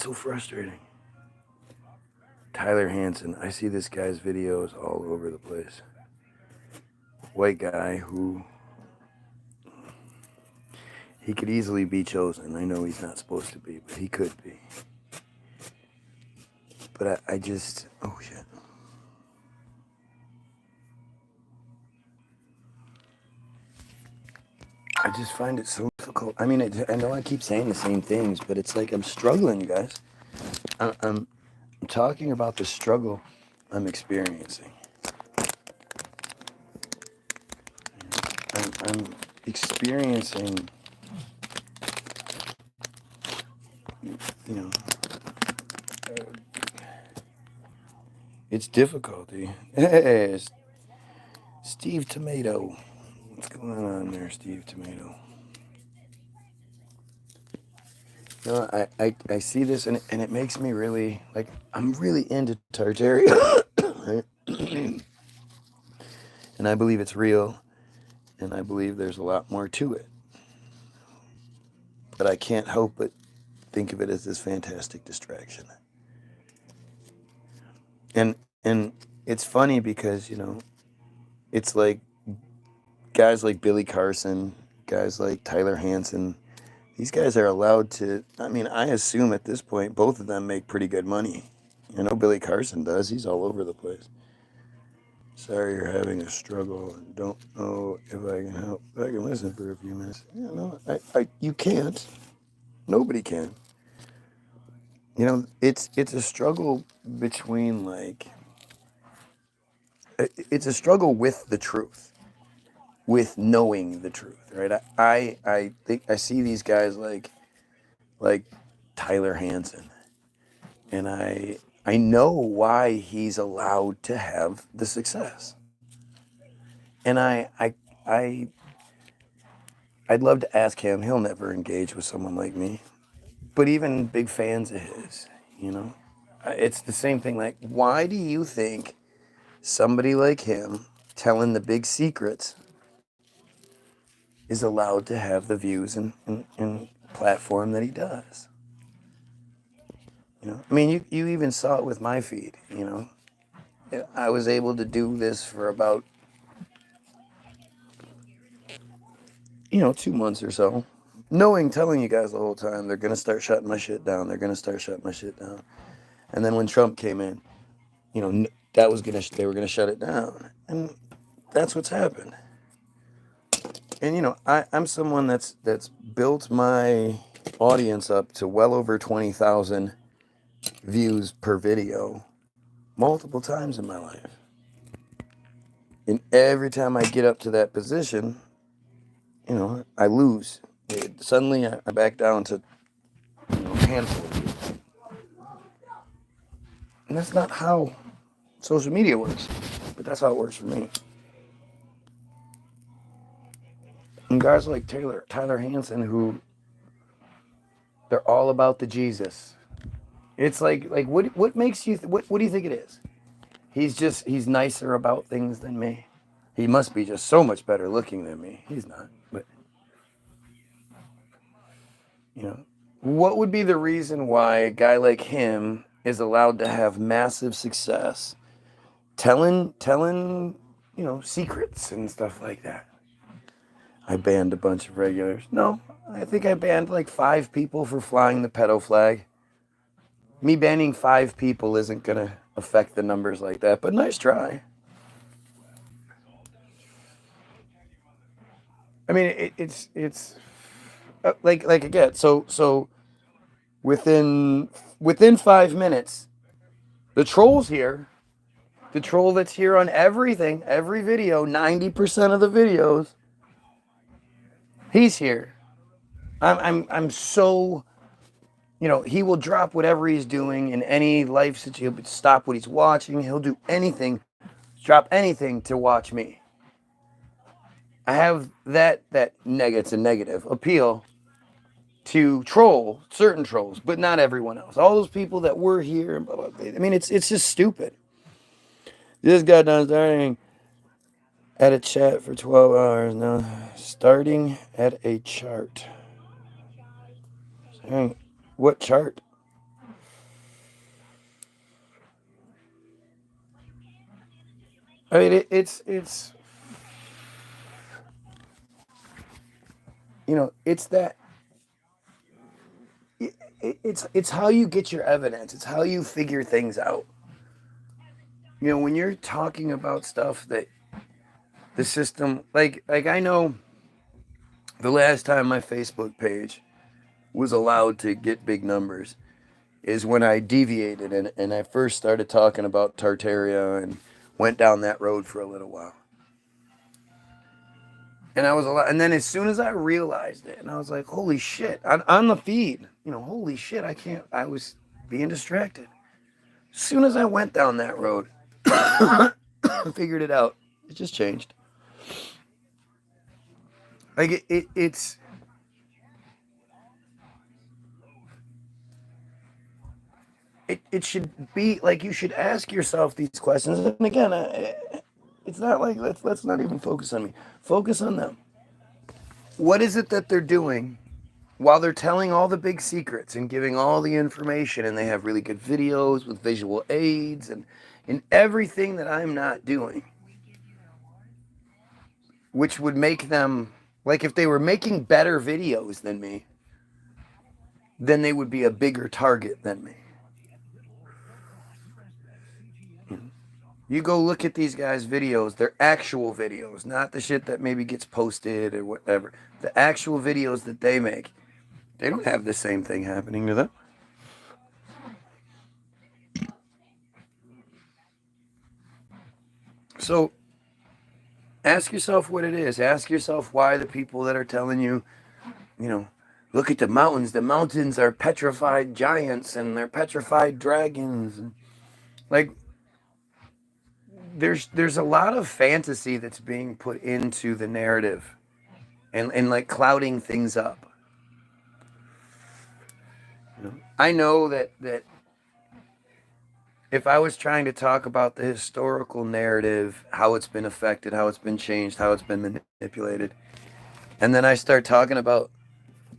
so frustrating. Tyler Hansen. I see this guy's videos all over the place. White guy who he could easily be chosen. I know he's not supposed to be, but he could be. But I just, oh shit. I just find it so difficult. I mean, I know I keep saying the same things, but it's like I'm struggling, you guys. I'm talking about the struggle I'm experiencing. I'm experiencing, you know, it's difficulty. Hey, Steve Tomato. What's going on there, Steve Tomato? You know, I see this and it makes me really, like, I'm really into Tartaria. And I believe it's real. And I believe there's a lot more to it. But I can't help but think of it as this fantastic distraction. And it's funny because, you know, it's like guys like Billy Carson, guys like Tyler Hansen, these guys are allowed to, I mean, I assume at this point, both of them make pretty good money. I know Billy Carson does. He's all over the place. Sorry you're having a struggle and don't know if I can help. I can listen for a few minutes. You know, you can't. Nobody can. You know, it's a struggle between, like, it's a struggle with the truth, with knowing the truth, right? I think I see these guys like Tyler Hansen, and I know why he's allowed to have the success, and I'd love to ask him. He'll never engage with someone like me, but even big fans of his, you know, it's the same thing. Like, why do you think somebody like him telling the big secrets is allowed to have the views and platform that he does? You know, I mean, you even saw it with my feed. You know, I was able to do this for about, you know, 2 months or so, telling you guys the whole time they're gonna start shutting my shit down. They're gonna start shutting my shit down. And then when Trump came in, you know, they were gonna shut it down, and that's what's happened. And you know, I'm someone that's built my audience up to well over 20,000 views per video multiple times in my life. And every time I get up to that position, you know, I lose. Suddenly I back down to, you know, a handful of people. And that's not how social media works, but that's how it works for me. And guys like Tyler Hansen, who they're all about the Jesus. It's like what makes you what do you think it is? He's nicer about things than me. He must be just so much better looking than me. He's not, but you know, what would be the reason why a guy like him is allowed to have massive success, telling you know, secrets and stuff like that? I banned a bunch of regulars. No, I think I banned like 5 people for flying the pedo flag. Me banning 5 people isn't gonna affect the numbers like that, but nice try. I mean, it's like again. So within 5 minutes, the troll's here. The troll that's here on everything, every video, 90% of the videos, he's here. I'm so, you know, he will drop whatever he's doing in any life situation. He'll stop what he's watching. He'll do anything, drop anything to watch me. I have that it's a negative appeal to troll certain trolls, but not everyone else. All those people that were here and blah, blah, blah. I mean, it's just stupid. This guy done starting at a chat for 12 hours now. Starting at a chart. What chart? I mean, it's that it's how you get your evidence. It's how you figure things out. When you're talking about stuff that the system, like I know the last time my Facebook page was allowed to get big numbers is when I deviated and I first started talking about Tartaria and went down that road for a little while. And I was and then as soon as I realized it, and I was like, holy shit, on the feed, holy shit, I was being distracted. As soon as I went down that road, figured it out. It just changed. Like it should be like you should ask yourself these questions. And again, it's not like let's not even focus on me. Focus on them. What is it that they're doing while they're telling all the big secrets and giving all the information, and they have really good videos with visual aids and everything that I'm not doing, which would make them, like if they were making better videos than me, then they would be a bigger target than me. You go look at these guys' videos, they're actual videos, not the shit that maybe gets posted or whatever. The actual videos that they make, they don't have the same thing happening to them. So ask yourself what it is. Ask yourself why the people that are telling you, look at the mountains. The mountains are petrified giants and they're petrified dragons. And like, there's a lot of fantasy that's being put into the narrative and like clouding things up. I know that if I was trying to talk about the historical narrative, how it's been affected, how it's been changed, how it's been manipulated, and then I start talking about,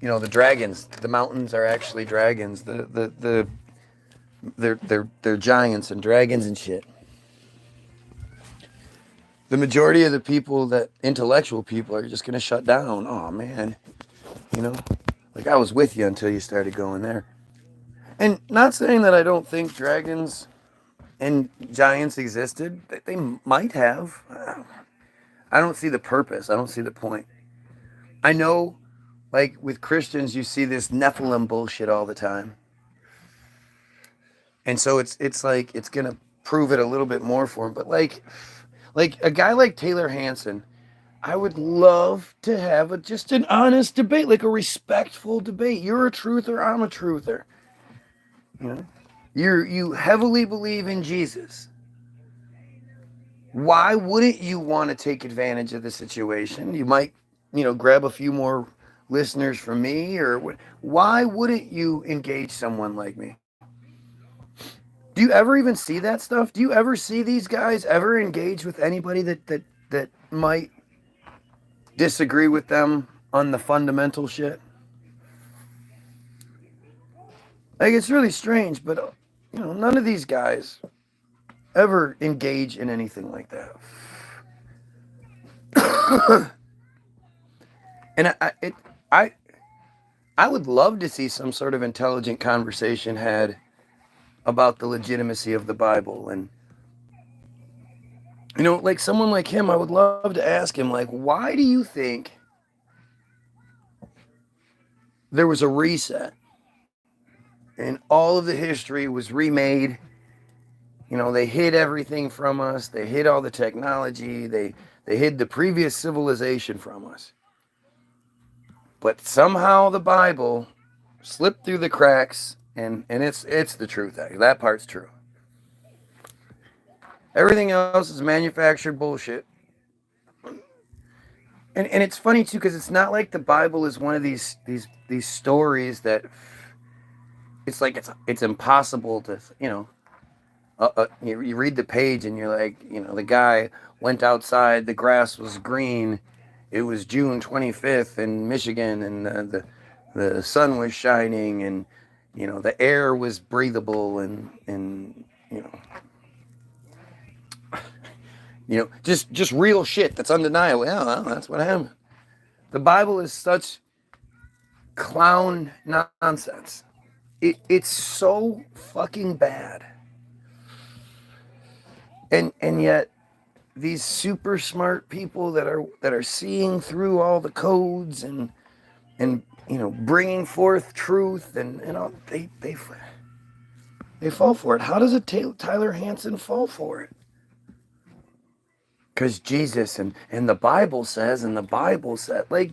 the dragons, the mountains are actually dragons, they're giants and dragons and shit. The majority of the people, that intellectual people, are just gonna shut down. Oh man, like I was with you until you started going there. And not saying that I don't think dragons and giants existed. They might have. I don't see the purpose. I don't see the point. I know, like with Christians, you see this Nephilim bullshit all the time, and so it's like it's gonna prove it a little bit more for him. But like a guy like Taylor Hansen, I would love to have just an honest debate, like a respectful debate. You're a truther, I'm a truther. You heavily believe in Jesus. Why wouldn't you want to take advantage of the situation? You might, grab a few more listeners from me, or why wouldn't you engage someone like me? Do you ever even see that stuff? Do you ever see these guys ever engage with anybody that might disagree with them on the fundamental shit? Like, it's really strange, but none of these guys ever engage in anything like that. And I would love to see some sort of intelligent conversation had about the legitimacy of the Bible. And like someone like him, I would love to ask him, like, why do you think there was a reset and all of the history was remade? They hid everything from us. They hid all the technology. They hid the previous civilization from us. But somehow the Bible slipped through the cracks, and it's the truth. That part's true. Everything else is manufactured bullshit. And it's funny too, because it's not like the Bible is one of these stories that it's like it's impossible to you read the page and you're like, the guy went outside, the grass was green, it was June 25th in Michigan, and the sun was shining, and the air was breathable, and just real shit that's undeniable. Yeah, well, that's what happened. The Bible is such clown nonsense. It's so fucking bad. And yet these super smart people that are seeing through all the codes and bringing forth truth and all, they fall for it. How does a Tyler Hansen fall for it? Because Jesus and the Bible says, like,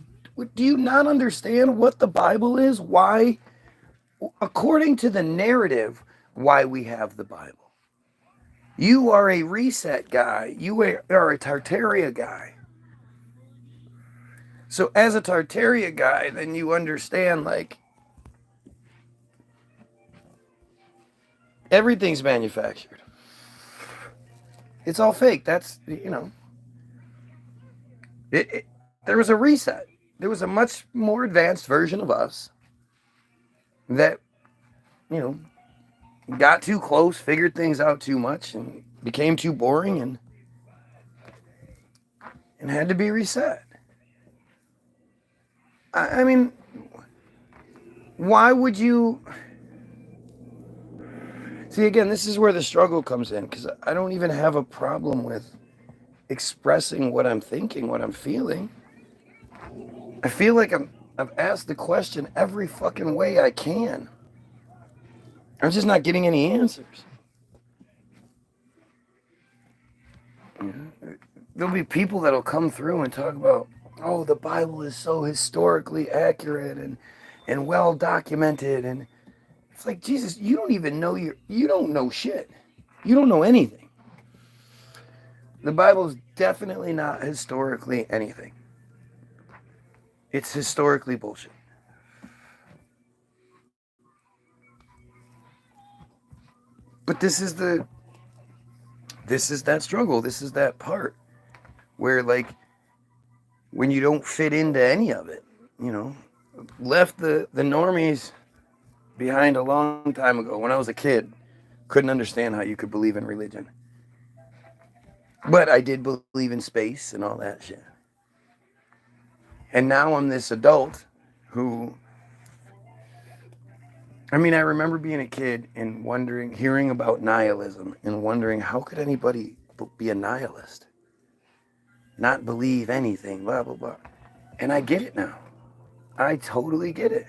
do you not understand what the Bible is? Why, according to the narrative, why we have the Bible. You are a reset guy. You are a Tartaria guy. So as a Tartaria guy, then you understand, like, everything's manufactured. It's all fake. That's, there was a reset. There was a much more advanced version of us that, got too close, figured things out too much, and became too boring and had to be reset. I mean, why would you... See, again, this is where the struggle comes in, because I don't even have a problem with expressing what I'm thinking, what I'm feeling. I feel like I've asked the question every fucking way I can. I'm just not getting any answers. There'll be people that'll come through and talk about, oh, the Bible is so historically accurate and well documented, and it's like, Jesus, you don't even know you don't know shit. You don't know anything. The Bible is definitely not historically anything. It's historically bullshit. But this is that struggle. This is that part where, like, when you don't fit into any of it, left the normies behind a long time ago. When I was a kid, couldn't understand how you could believe in religion. But I did believe in space and all that shit. And now I'm this adult who... I mean, I remember being a kid and hearing about nihilism and wondering, how could anybody be a nihilist? Not believe anything, blah, blah, blah. And I get it now. I totally get it.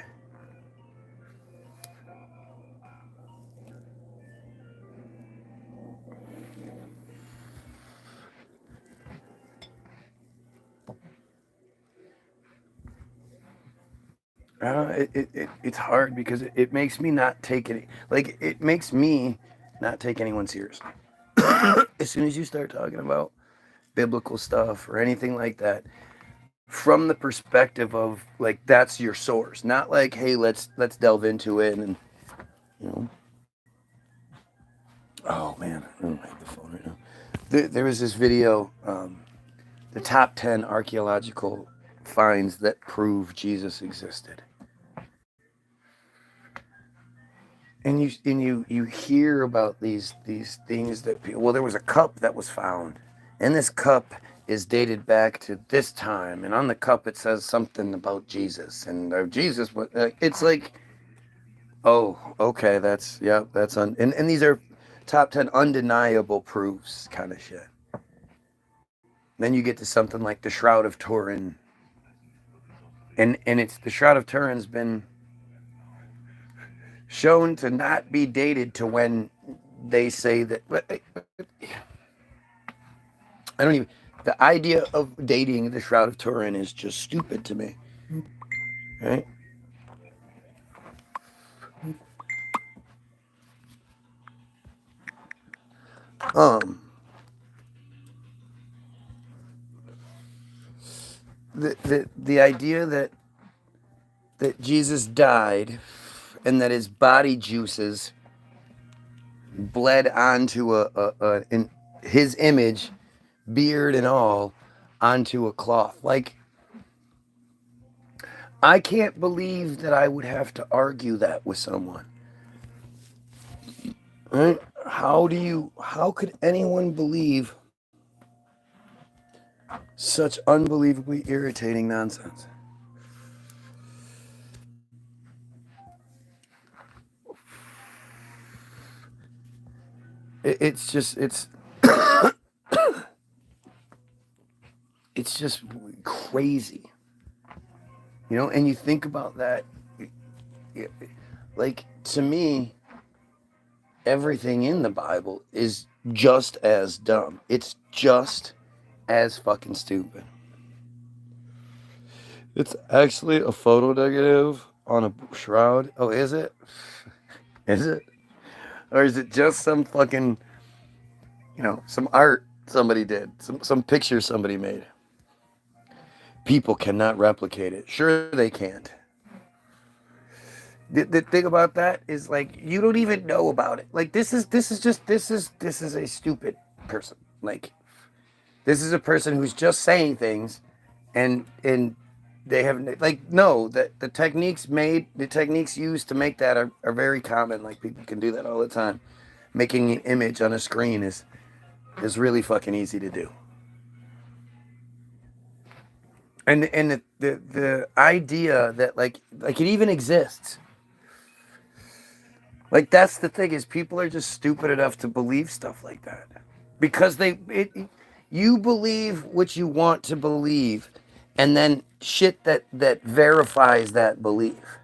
It's hard because it makes me not take it. Like, it makes me not take anyone seriously. As soon as you start talking about biblical stuff or anything like that, from the perspective of, like, that's your source, not like, hey, let's delve into it and oh man, I don't have the phone right now. There was this video, the top 10 archaeological finds that prove Jesus existed. And you hear about these things that people... Well, there was a cup that was found, and this cup is dated back to this time, and on the cup it says something about Jesus, and Jesus was... it's like, oh, okay, and these are top 10 undeniable proofs kind of shit. Then you get to something like the Shroud of Turin, and it's the Shroud of Turin's been shown to not be dated to when they say that. I don't even... The idea of dating the Shroud of Turin is just stupid to me. Right? The idea that Jesus died and that his body juices bled onto in his image, beard and all, onto a cloth. Like, I can't believe that I would have to argue that with someone. Right? How could anyone believe Such unbelievably irritating nonsense. It's just, it's just crazy. You know, and you think about that, like, to me, everything in the Bible is just as dumb. It's just as fucking stupid. It's actually a photo negative on a shroud. Oh, is it? Is it? Or is it just some fucking, some art somebody did, some picture somebody made? People cannot replicate it. Sure, they can't. The thing about that is, like, you don't even know about it. Like, this is a stupid person. Like, this is a person who's just saying things, and they have, like, no, that the techniques used to make that are very common. Like, people can do that all the time. Making an image on a screen is really fucking easy to do. And the idea that like it even exists. Like, that's the thing, is people are just stupid enough to believe stuff like that. Because you believe what you want to believe, and then shit that verifies that belief.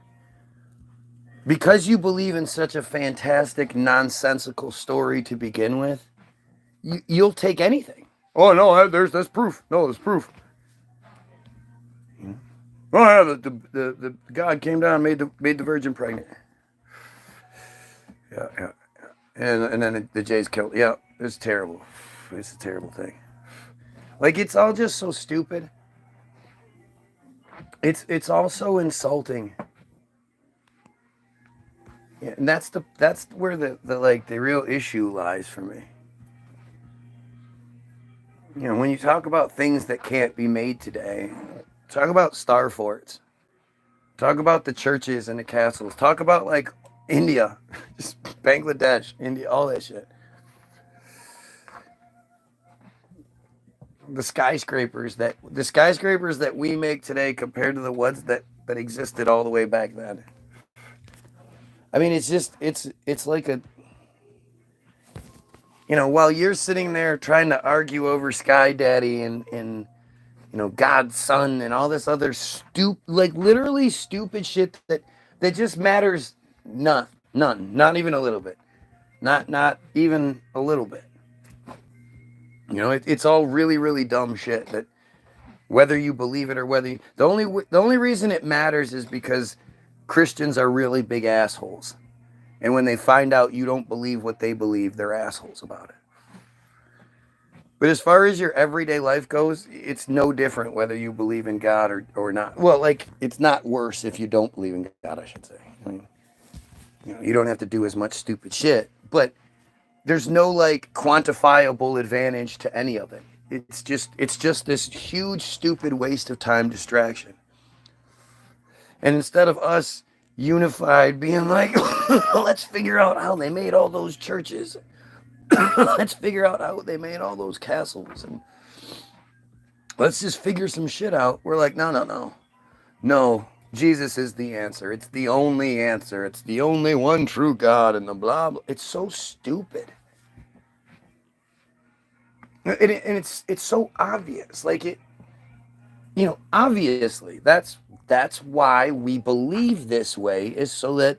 Because you believe in such a fantastic, nonsensical story to begin with, you'll take anything. Oh, no, that's proof. No, there's proof. Oh, yeah, the God came down and made the virgin pregnant. Yeah. And then the Jays killed. Yeah, it's terrible. It's a terrible thing. Like, it's all just so stupid. It's all so insulting. Yeah, and that's where the real issue lies for me. When you talk about things that can't be made today, talk about star forts. Talk about the churches and the castles. Talk about, like, India, just Bangladesh, India, all that shit. The skyscrapers that we make today compared to the ones that existed all the way back then. I mean, it's like a, while you're sitting there trying to argue over Sky Daddy and God's Son and all this other literally stupid shit that just matters none, not even a little bit, not even a little bit. It's all really, really dumb shit that, whether you believe it or whether the only reason it matters is because Christians are really big assholes. And when they find out you don't believe what they believe, they're assholes about it. But as far as your everyday life goes, it's no different whether you believe in God or not. Well, like, it's not worse if you don't believe in God, I should say. I mean, you don't have to do as much stupid shit, but there's no, like, quantifiable advantage to any of it. It's just this huge, stupid waste of time distraction. And instead of us unified being like, let's figure out how they made all those churches. Let's figure out how they made all those castles. And let's just figure some shit out. We're like, no. No, Jesus is the answer. It's the only answer. It's the only one true God, and the blah, blah. It's so stupid. And it's so obvious. Like, it, obviously, that's why we believe this way, is so that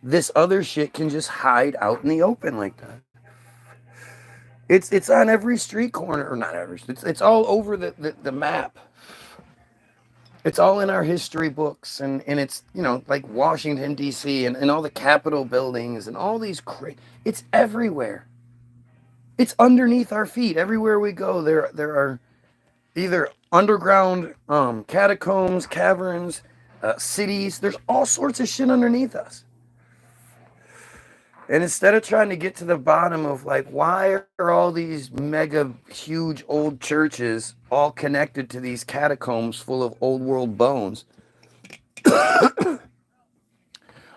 this other shit can just hide out in the open like that. It's on every street corner, or not every. It's all over the map. It's all in our history books, and it's, like Washington, D.C., and all the Capitol buildings and all these it's everywhere. It's underneath our feet. Everywhere we go, there are either underground catacombs, caverns, cities. There's all sorts of shit underneath us. And instead of trying to get to the bottom of, like, why are all these mega huge old churches all connected to these catacombs full of old world bones,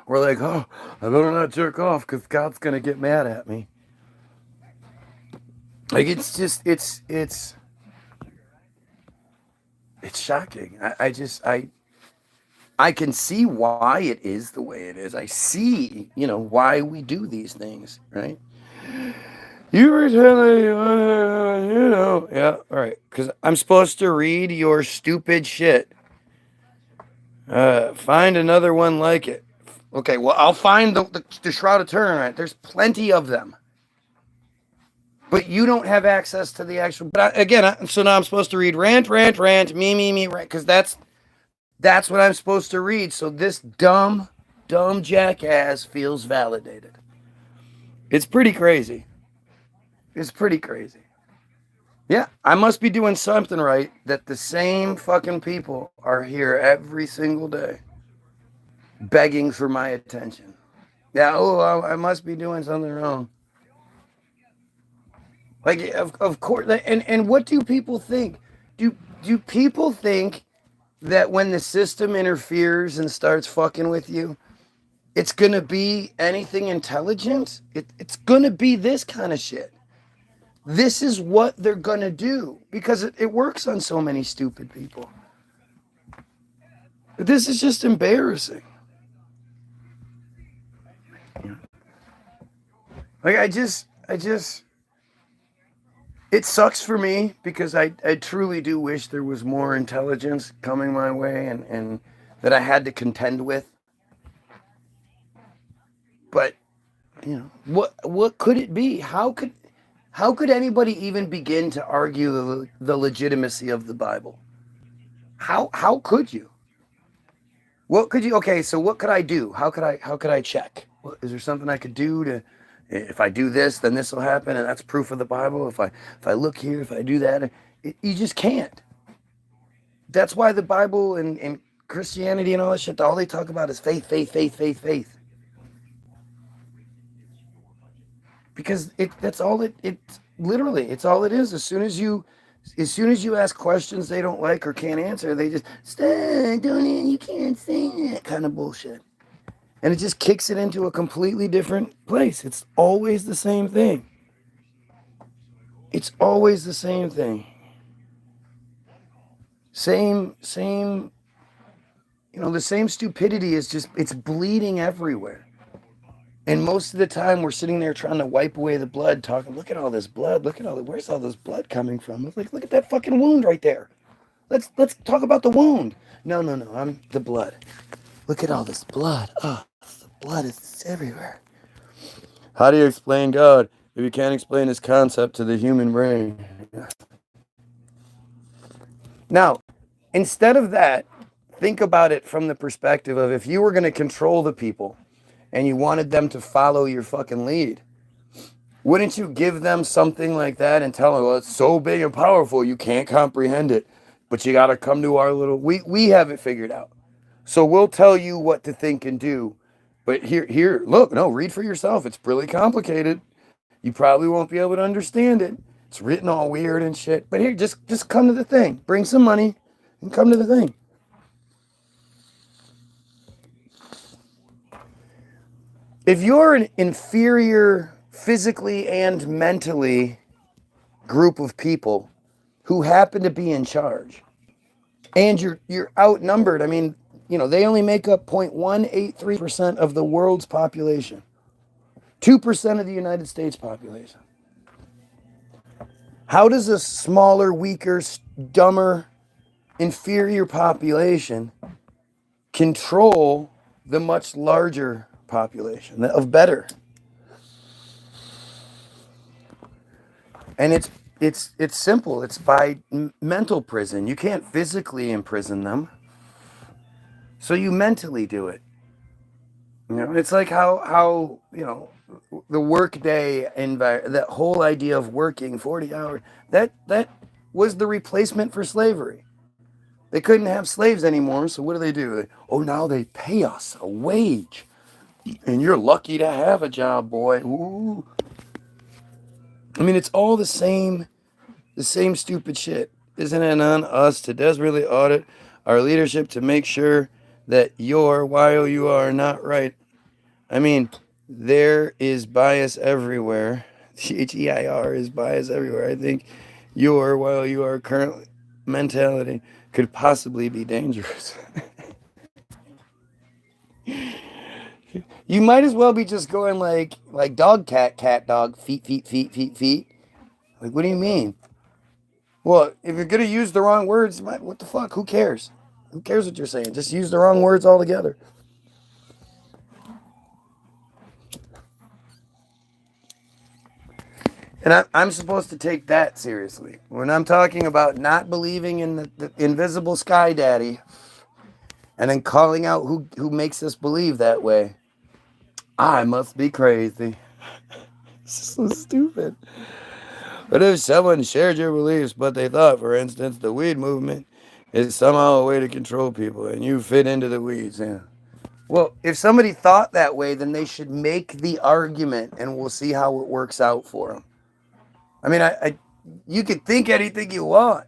we're like, oh, I better not jerk off because God's going to get mad at me. Like, it's just, it's It's shocking. I can see why it is the way it is. I see, why we do these things, right? You were telling yeah, all right, because I'm supposed to read your stupid shit. Find another one like it. Okay, well, I'll find the Shroud of Turin, right? There's plenty of them. But you don't have access to the actual. But so now I'm supposed to read rant, me, rant, because that's what I'm supposed to read. So this dumb jackass feels validated. It's pretty crazy. It's pretty crazy. Yeah, I must be doing something right that the same fucking people are here every single day begging for my attention. Yeah, I must be doing something wrong. Like, of course, and what do people think? Do people think that when the system interferes and starts fucking with you, it's gonna be anything intelligent? It's gonna be this kind of shit. This is what they're gonna do because it works on so many stupid people. This is just embarrassing. Like I just it sucks for me because I truly do wish there was more intelligence coming my way and that I had to contend with. But what could it be? How could anybody even begin to argue the legitimacy of the Bible? How could you? What could you? Okay, so what could I do? How could I check? Is there something I could do to? If I do this, then this will happen, and that's proof of the Bible. If I look here, if I do that, you just can't. That's why the Bible and Christianity and all that shit, all they talk about is faith. Because that's all it literally, it's all it is. As soon as you ask questions they don't like or can't answer, they just you can't say that kind of bullshit. And it just kicks it into a completely different place. It's always the same thing. It's always the same thing. Same, the same stupidity is just, it's bleeding everywhere. And most of the time we're sitting there trying to wipe away the blood, talking, look at all this blood, where's all this blood coming from? It's like, look at that fucking wound right there. Let's talk about the wound. No, I'm the blood. Look at all this blood. Oh, the blood is everywhere. How do you explain God if you can't explain his concept to the human brain? Now, instead of that, think about it from the perspective of if you were going to control the people and you wanted them to follow your fucking lead, wouldn't you give them something like that and tell them, well, it's so big and powerful, you can't comprehend it, but you got to come to our little, we have it figured out. So we'll tell you what to think and do. But here, look, no, read for yourself. It's really complicated. You probably won't be able to understand it. It's written all weird and shit. But here, just come to the thing. Bring some money and come to the thing. If you're an inferior physically and mentally group of people who happen to be in charge and you're outnumbered, I mean, they only make up 0.183% of the world's population. 2% of the United States population. How does a smaller, weaker, dumber, inferior population control the much larger population of better? And it's simple. It's by mental prison. You can't physically imprison them. So you mentally do it. It's like how the workday that whole idea of working 40 hours, that was the replacement for slavery. They couldn't have slaves anymore, so what do? Now they pay us a wage. And you're lucky to have a job, boy. Ooh. I mean, it's all the same stupid shit. Isn't it on us to desperately audit our leadership to make sure that while you are not right? I mean, there is bias everywhere. HEIR is bias everywhere. I think while you are currently mentality could possibly be dangerous. You might as well be just going like dog, cat, cat, dog, feet, feet, feet, feet, feet. Like, what do you mean? Well, if you're gonna use the wrong words, what the fuck? Who cares? Who cares what you're saying? Just use the wrong words altogether. And I'm supposed to take that seriously. When I'm talking about not believing in the invisible sky daddy and then calling out who makes us believe that way, I must be crazy. It's so stupid. But if someone shared your beliefs, but they thought, for instance, the weed movement is somehow a way to control people and you fit into the weeds, yeah. Well, if somebody thought that way, then they should make the argument and we'll see how it works out for them. I mean, you could think anything you want.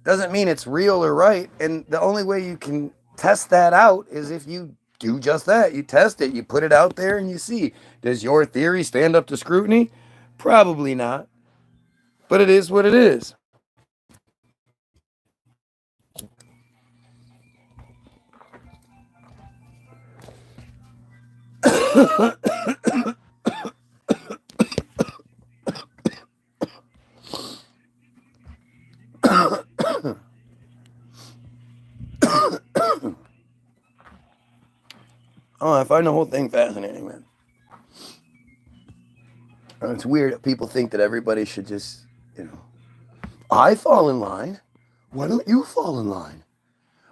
Doesn't mean it's real or right. And the only way you can test that out is if you do just that. You test it, you put it out there, and you see. Does your theory stand up to scrutiny? Probably not. But it is what it is. Oh, I find the whole thing fascinating, man. It's weird that people think that everybody should just, I fall in line. Why don't you fall in line?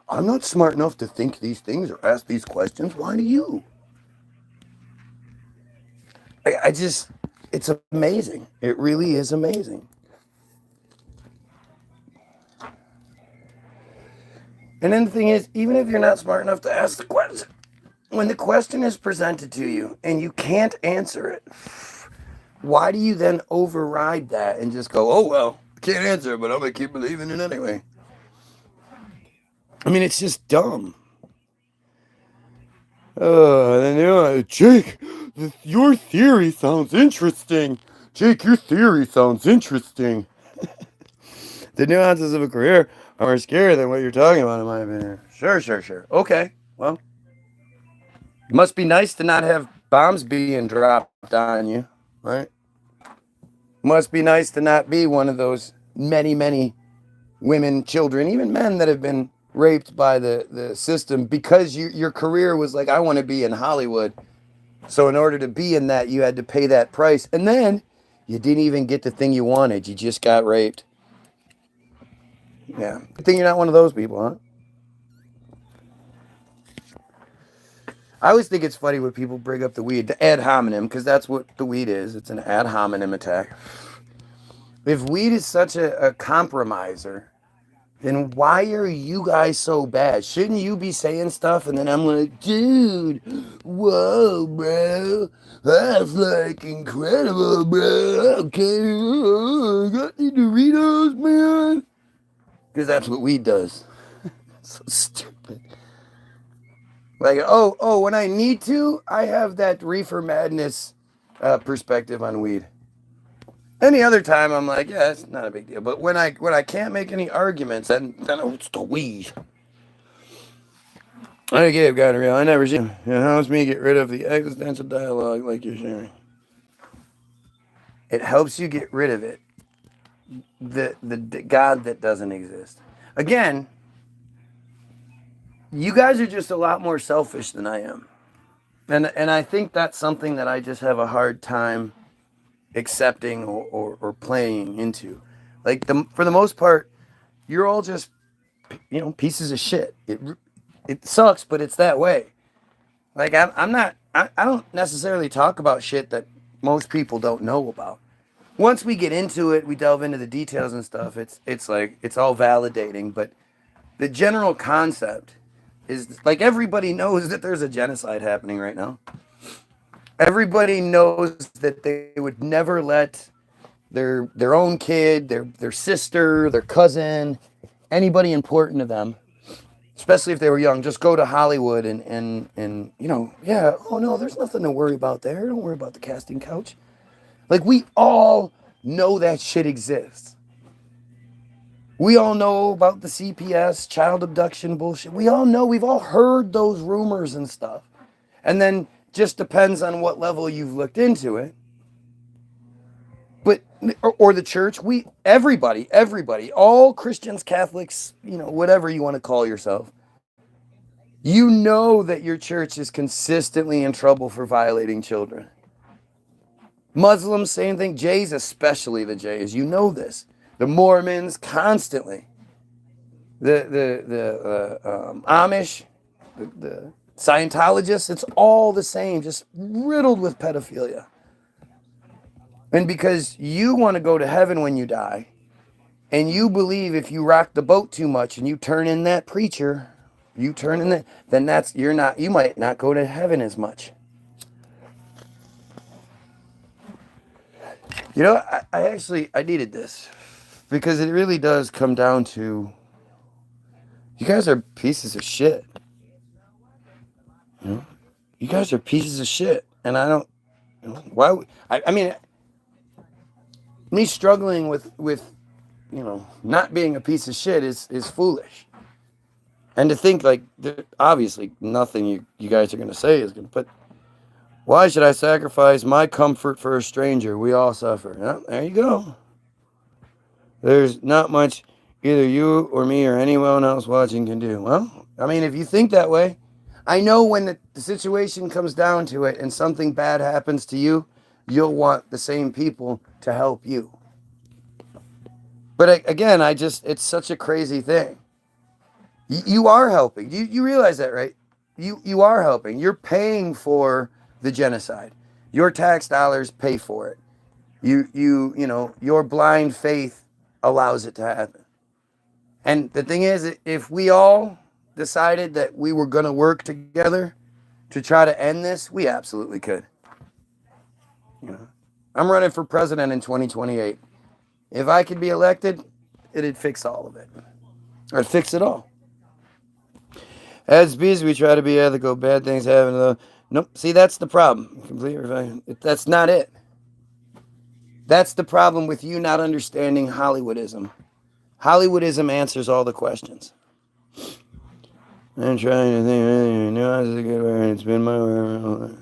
I'm not smart enough to think these things or ask these questions. Why do you? It's amazing. It really is amazing. And then the thing is, even if you're not smart enough to ask the question, when the question is presented to you and you can't answer it, why do you then override that and just go, oh, well, I can't answer it, but I'm going to keep believing it anyway? I mean, it's just dumb. Jake, your theory sounds interesting. Jake, your theory sounds interesting. The nuances of a career are more scary than what you're talking about, in my opinion. Sure. Okay, well, it must be nice to not have bombs being dropped on you, right? Must be nice to not be one of those many women, children, even men that have been raped by the system because your career was like, I want to be in Hollywood. So in order to be in that, you had to pay that price. And then you didn't even get the thing you wanted. You just got raped. Yeah. Good thing you're not one of those people, huh? I always think it's funny when people bring up the weed, the ad hominem, because that's what the weed is. It's an ad hominem attack. If weed is such a compromiser, then why are you guys so bad? Shouldn't you be saying stuff and then I'm like, dude, whoa, bro, that's like incredible, bro. Okay, got any Doritos, man? Because that's what weed does. So stupid. Like, oh, when I need to, I have that reefer madness perspective on weed. Any other time, I'm like, yeah, it's not a big deal. But when I can't make any arguments, then it's the weed. I gave God real. I never see. It helps me get rid of the existential dialogue like you're sharing. It helps you get rid of it. The God that doesn't exist. Again, you guys are just a lot more selfish than I am. And I think that's something that I just have a hard time accepting or playing into. Like, for the most part, you're all just, pieces of shit. It sucks, but it's that way. Like, I don't necessarily talk about shit that most people don't know about. Once we get into it, we delve into the details and stuff, it's like, it's all validating, but the general concept is, like, everybody knows that there's a genocide happening right now. Everybody knows that they would never let their own kid, their sister, their cousin, anybody important to them, especially if they were young, just go to Hollywood and yeah, oh no, there's nothing to worry about there. Don't worry about the casting couch. Like, we all know that shit exists. We all know about the CPS, child abduction bullshit. We all know, we've all heard those rumors and stuff. And then just depends on what level you've looked into it. But, or the church, everybody, all Christians, Catholics, whatever you want to call yourself, you know that your church is consistently in trouble for violating children. Muslims, same thing. Jays, especially the Jays, you know this. The Mormons, constantly. The Amish, the Scientologists, it's all the same, just riddled with pedophilia. And because you want to go to heaven when you die, and you believe if you rock the boat too much and you turn in that preacher, then you might not go to heaven as much. I needed this because it really does come down to, you guys are pieces of shit. You guys are pieces of shit. And I don't, why, I mean, me struggling with not being a piece of shit is foolish. And to think like, obviously nothing you guys are going to say is going to put, why should I sacrifice my comfort for a stranger? We all suffer. Well, there you go. There's not much either you or me or anyone else watching can do. Well, I mean, if you think that way, I know when the situation comes down to it and something bad happens to you, you'll want the same people to help you. But again, it's such a crazy thing. You are helping. You realize that, right? You are helping. You're paying for the genocide. Your tax dollars pay for it. Your blind faith allows it to happen. And the thing is, if we all decided that we were going to work together to try to end this, we absolutely could. I'm running for president in 2028. If I could be elected, it'd fix all of it. Or it'd fix it all. As species, we try to be ethical. Bad things happen. Nope. See, that's the problem. That's not it. That's the problem with you not understanding Hollywoodism. Hollywoodism answers all the questions. I'm trying to think. Nuance is a good word. It's been my word.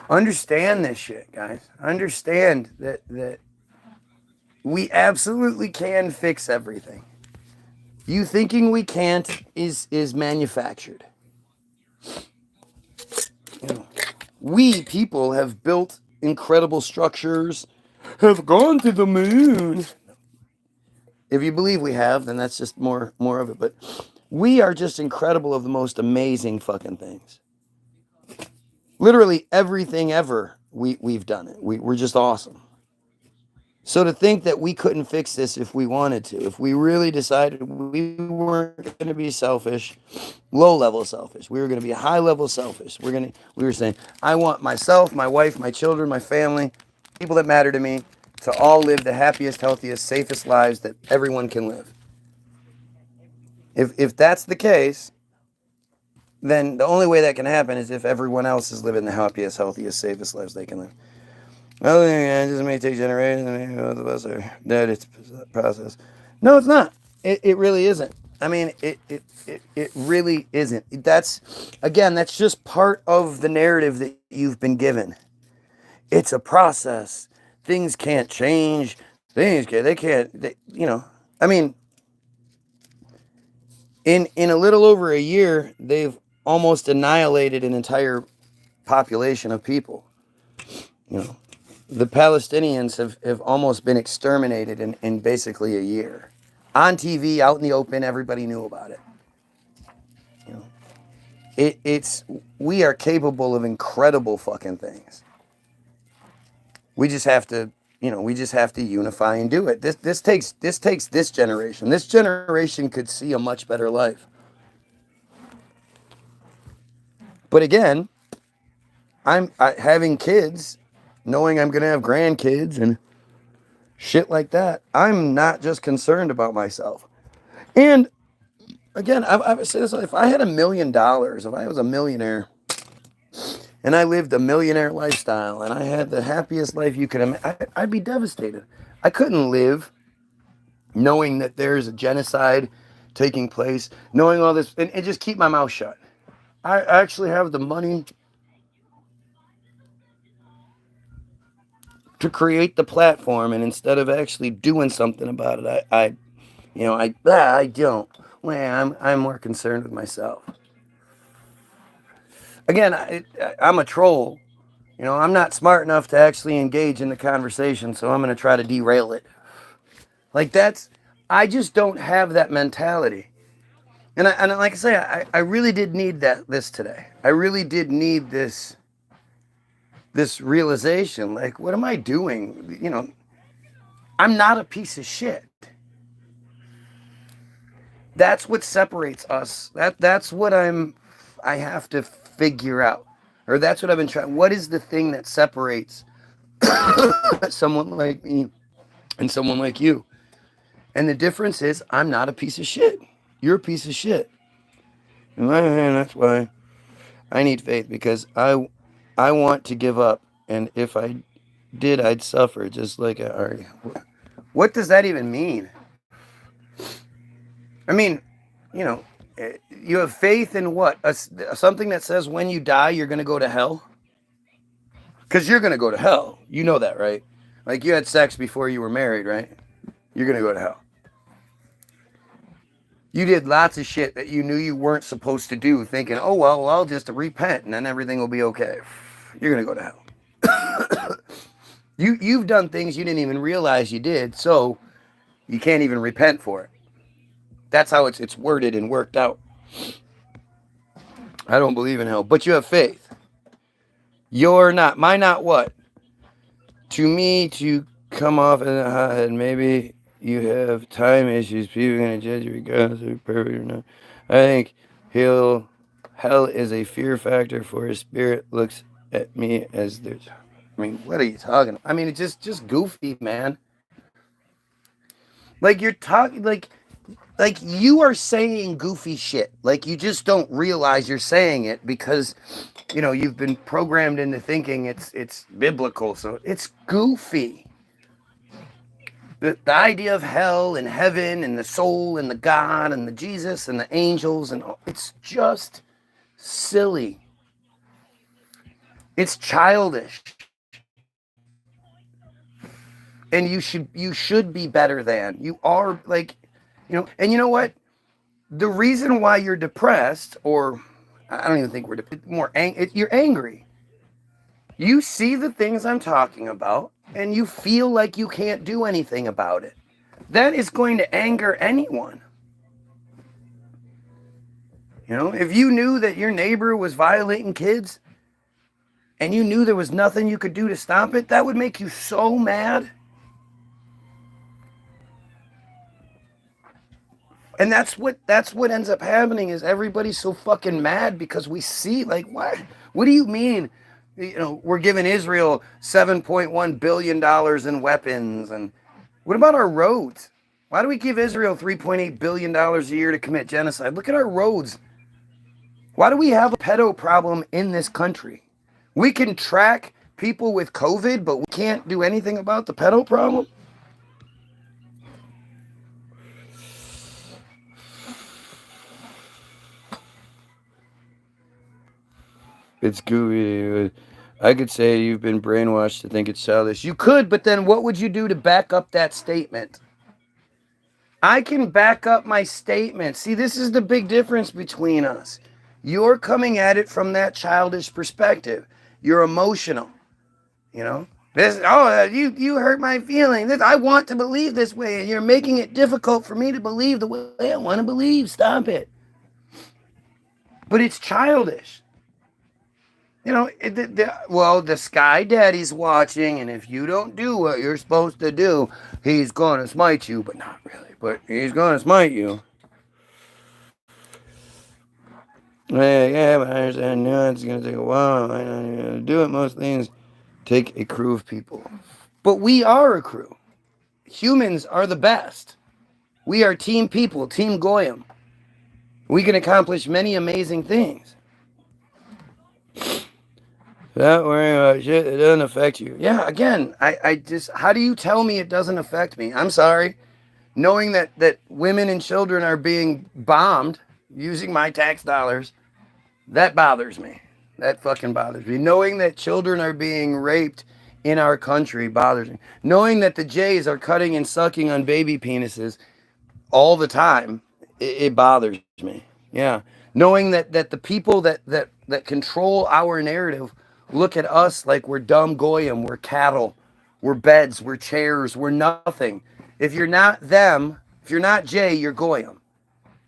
Understand this shit, guys. Understand that we absolutely can fix everything. You thinking we can't is manufactured. We people have built incredible structures, have gone to the moon. If you believe we have, then that's just more of it. But we are just incredible of the most amazing fucking things. Literally everything ever, we've done it. We're just awesome. So to think that we couldn't fix this if we wanted to, if we really decided we weren't going to be selfish, low-level selfish, we were going to be high-level selfish. We were saying, I want myself, my wife, my children, my family, people that matter to me, to all live the happiest, healthiest, safest lives that everyone can live. If that's the case, then the only way that can happen is if everyone else is living the happiest, healthiest, safest lives they can live. Well, it just may take generations, maybe both of us are dead. It's a process. No, it's not. It really isn't. I mean, it really isn't. That's just part of the narrative that you've been given. It's a process. Things can't change. I mean, in a little over a year, they've almost annihilated an entire population of people. The Palestinians have almost been exterminated in basically a year. On TV, out in the open, everybody knew about it. We are capable of incredible fucking things. We just have to, unify and do it. This takes this generation. This generation could see a much better life. But again, I'm having kids, knowing I'm going to have grandkids and shit like that. I'm not just concerned about myself. And again, I've said this, if I had $1 million, if I was a millionaire, and I lived a millionaire lifestyle, and I had the happiest life you could imagine, I'd be devastated. I couldn't live knowing that there's a genocide taking place, knowing all this, and just keep my mouth shut. I actually have the money to create the platform, and instead of actually doing something about it, I don't. Well, I'm more concerned with myself. Again, I'm a troll. I'm not smart enough to actually engage in the conversation, so I'm going to try to derail it. Like I just don't have that mentality. And like I say, I really did need this today. I really did need this realization. Like, what am I doing? I'm not a piece of shit. That's what separates us. That's what I have to figure out. Or that's what I've been trying. What is the thing that separates someone like me and someone like you? And the difference is I'm not a piece of shit. You're a piece of shit. And that's why I need faith, because I want to give up. And if I did, I'd suffer, just like I already. What does that even mean? I mean, you have faith in what? Something that says when you die, you're going to go to hell? Because you're going to go to hell. You know that, right? Like, you had sex before you were married, right? You're going to go to hell. You did lots of shit that you knew you weren't supposed to do, thinking, oh, well, I'll just repent and then everything will be okay. You're going to go to hell. You've done things you didn't even realize you did, so you can't even repent for it. That's how it's worded and worked out. I don't believe in hell, but you have faith. You're not. My not what? To me, to come off as a hothead, maybe you have time issues. People are going to judge you regardless if you're perfect or not. I think hell is a fear factor for his spirit. Looks at me as there's. I mean, what are you talking about? I mean, it's just goofy, man. Like, you're talking, like you are saying goofy shit. Like, you just don't realize you're saying it because, you've been programmed into thinking it's biblical. So it's goofy. The idea of hell and heaven and the soul and the God and the Jesus and the angels and all, it's just silly. It's childish. And you should be better than. You are, like, and you know what? The reason why you're depressed, or I don't even think we're you're angry. You see the things I'm talking about, and you feel like you can't do anything about it. That is going to anger anyone. If you knew that your neighbor was violating kids, and you knew there was nothing you could do to stop it, that would make you so mad. And that's what ends up happening, is everybody's so fucking mad because we see, like, what do you mean? We're giving Israel $7.1 billion in weapons. And what about our roads? Why do we give Israel $3.8 billion a year to commit genocide? Look at our roads. Why do we have a pedo problem in this country? We can track people with COVID, but we can't do anything about the pedo problem? It's goofy. I could say you've been brainwashed to think it's childish. You could, but then what would you do to back up that statement? I can back up my statement. See, this is the big difference between us. You're coming at it from that childish perspective. You're emotional. You hurt my feelings. I want to believe this way, and you're making it difficult for me to believe the way I want to believe. Stop it. But it's childish. The Sky Daddy's watching, and if you don't do what you're supposed to do, he's going to smite you. But not really, but he's going to smite you. Yeah, but I understand now it's going to take a while. I know you're going to do it. Most things take a crew of people. But we are a crew. Humans are the best. We are team people, team Goyim. We can accomplish many amazing things. Not worrying about shit, it doesn't affect you. Yeah, again, I just, how do you tell me it doesn't affect me? I'm sorry. knowing that women and children are being bombed using my tax dollars, that bothers me. That fucking bothers me. Knowing that children are being raped in our country bothers me. Knowing that the Jays are cutting and sucking on baby penises all the time, it bothers me. Yeah. Knowing that the people that control our narrative look at us like we're dumb goyim, we're cattle, we're beds, we're chairs, we're nothing. If you're not them, if you're not Jay, you're goyim.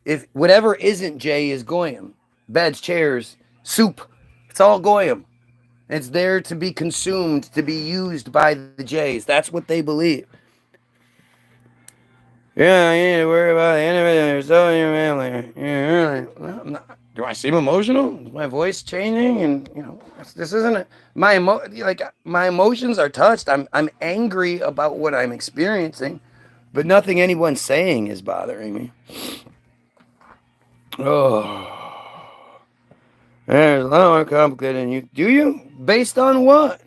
If whatever isn't Jay is goyim. Beds, chairs, soup, it's all goyim. It's there to be consumed, to be used by the Jays. That's what they believe. Yeah, you need to worry about the enemy or so your family. Yeah, do I seem emotional? Is my voice changing? And this isn't my emotions are touched. I'm angry about what I'm experiencing, but nothing anyone's saying is bothering me. Oh, there's a lot more complicated than you. Do you? Based on what?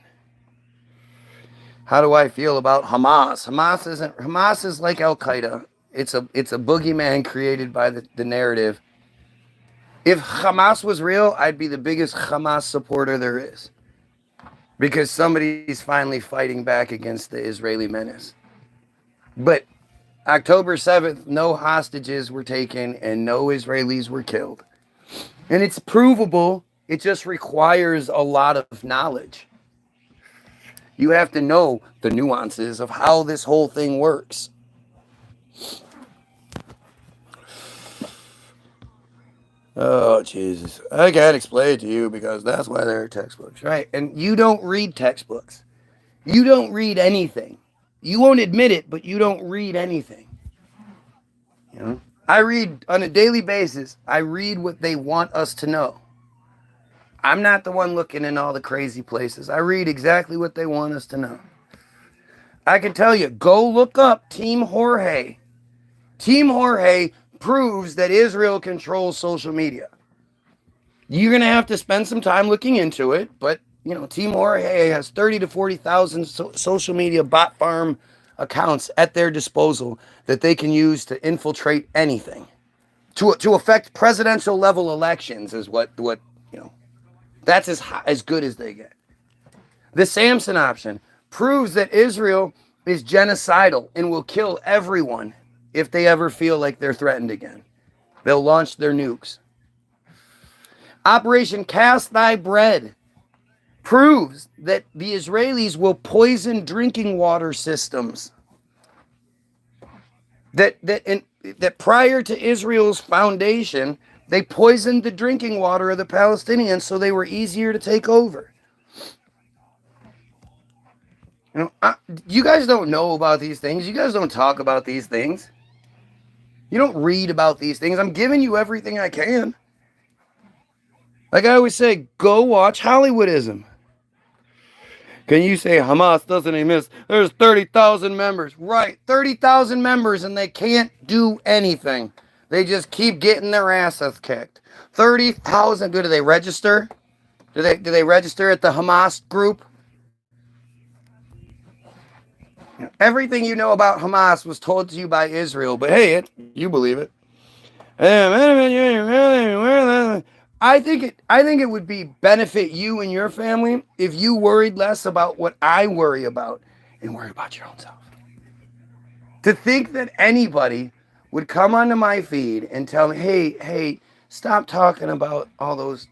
How do I feel about Hamas? Hamas is like Al Qaeda. It's a boogeyman created by the narrative. If Hamas was real, I'd be the biggest Hamas supporter there is. Because somebody's finally fighting back against the Israeli menace. But October 7th, no hostages were taken and no Israelis were killed. And it's provable. It just requires a lot of knowledge. You have to know the nuances of how this whole thing works. Oh, Jesus. I can't explain it to you because that's why there are textbooks, right? And you don't read textbooks. You don't read anything. You won't admit it, but you don't read anything. I read on a daily basis. I read what they want us to know. I'm not the one looking in all the crazy places. I read exactly what they want us to know. I can tell you, go look up Team Jorge. Team Jorge proves that Israel controls social media. You're going to have to spend some time looking into it, but, Team Jorge has 30 to 40,000 social media bot farm accounts at their disposal that they can use to infiltrate anything. To affect presidential level elections is what that's as good as they get. The Samson option proves that Israel is genocidal and will kill everyone if they ever feel like they're threatened again. They'll launch their nukes. Operation Cast Thy Bread proves that the Israelis will poison drinking water systems. That prior to Israel's foundation, they poisoned the drinking water of the Palestinians so they were easier to take over. You guys don't know about these things. You guys don't talk about these things. You don't read about these things. I'm giving you everything I can. Like I always say, go watch Hollywoodism. Can you say Hamas doesn't exist? There's 30,000 members. Right, 30,000 members and they can't do anything. They just keep getting their asses kicked. 30,000. Do they register? Do they register at the Hamas group? Everything you know about Hamas was told to you by Israel, but hey, you believe it. I think it would be benefit you and your family if you worried less about what I worry about and worry about your own self. To think that anybody would come onto my feed and tell me, hey, stop talking about all those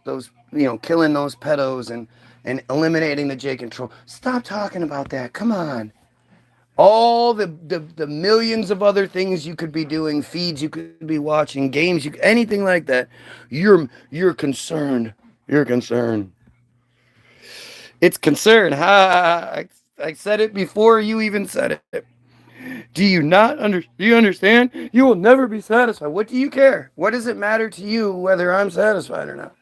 killing those pedos and eliminating the J control. Stop talking about that. Come on. All the millions of other things you could be doing, feeds you could be watching, games, anything like that. You're concerned. You're concerned. It's concern. I said it before you even said it. Do you understand? You will never be satisfied. What do you care? What does it matter to you whether I'm satisfied or not?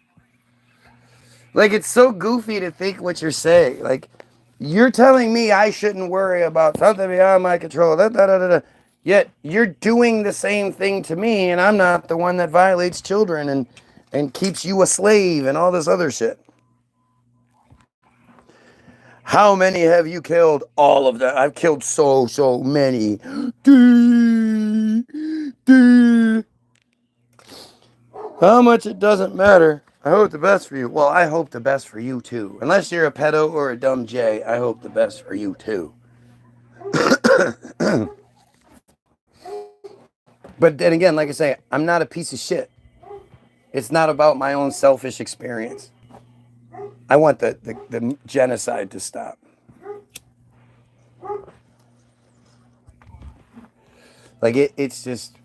Like, it's so goofy to think what you're saying. Like, you're telling me I shouldn't worry about something beyond my control. Yet you're doing the same thing to me, and I'm not the one that violates children and keeps you a slave and all this other shit. How many have you killed? All of them. I've killed so many. How much it doesn't matter. I hope the best for you. Well, I hope the best for you too. Unless you're a pedo or a dumb J, I hope the best for you too. But then again, like I say, I'm not a piece of shit. It's not about my own selfish experience. I want the genocide to stop. Like it's just,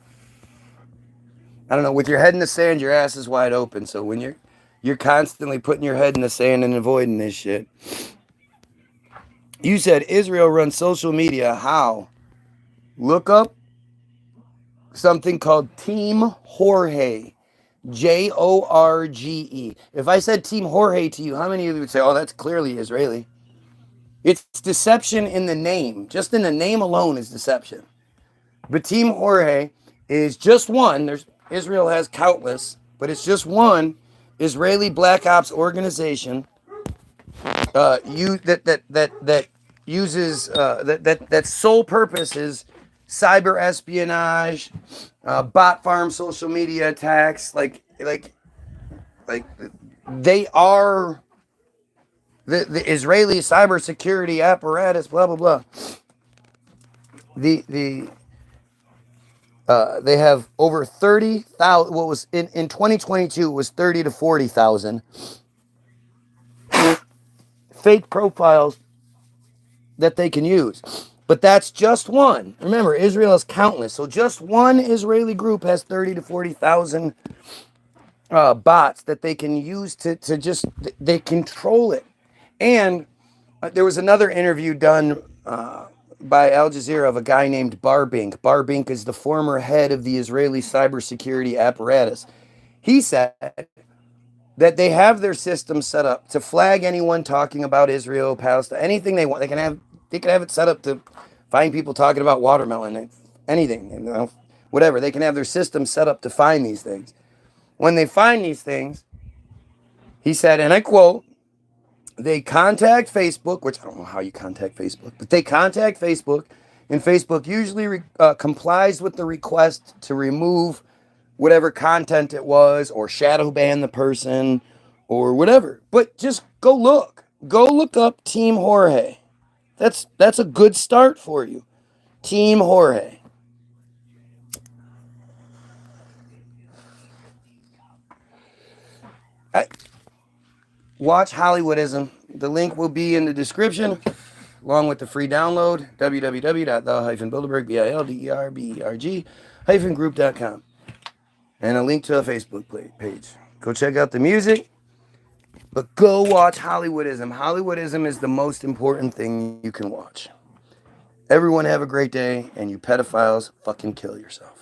I don't know. With your head in the sand, your ass is wide open. So when you're constantly putting your head in the sand and avoiding this shit. You said Israel runs social media. How? Look up something called Team Jorge. Jorge. If I said Team Jorge to you, how many of you would say, oh, that's clearly Israeli? It's deception in the name. Just in the name alone is deception. But Team Jorge is just one. Israel has countless, but it's just one Israeli Black Ops organization that uses that sole purpose is cyber espionage, bot farm social media attacks. Like they are the Israeli cybersecurity apparatus. Blah blah blah. They have over 30,000. What was in 2022 was 30 to 40,000 fake profiles that they can use. But that's just one. Remember, Israel is countless. So just one Israeli group has 30 to 40,000 bots that they can use to just, they control it. And there was another interview done by Al Jazeera of a guy named Barbink. Barbink is the former head of the Israeli cybersecurity apparatus. He said that they have their system set up to flag anyone talking about Israel, Palestine, anything they want. They can have it set up to find people talking about watermelon, anything, whatever. They can have their system set up to find these things. When they find these things, he said, and I quote, they contact Facebook, which I don't know how you contact Facebook, but they contact Facebook, and Facebook usually complies with the request to remove whatever content it was, or shadow ban the person, or whatever. But just go look. Go look up Team Jorge. That's a good start for you. Team Jorge. Watch Hollywoodism. The link will be in the description, along with the free download, www.the-bilderberg, group.com, and a link to a Facebook page. Go check out the music, but go watch Hollywoodism. Hollywoodism is the most important thing you can watch. Everyone have a great day, and you pedophiles, fucking kill yourself.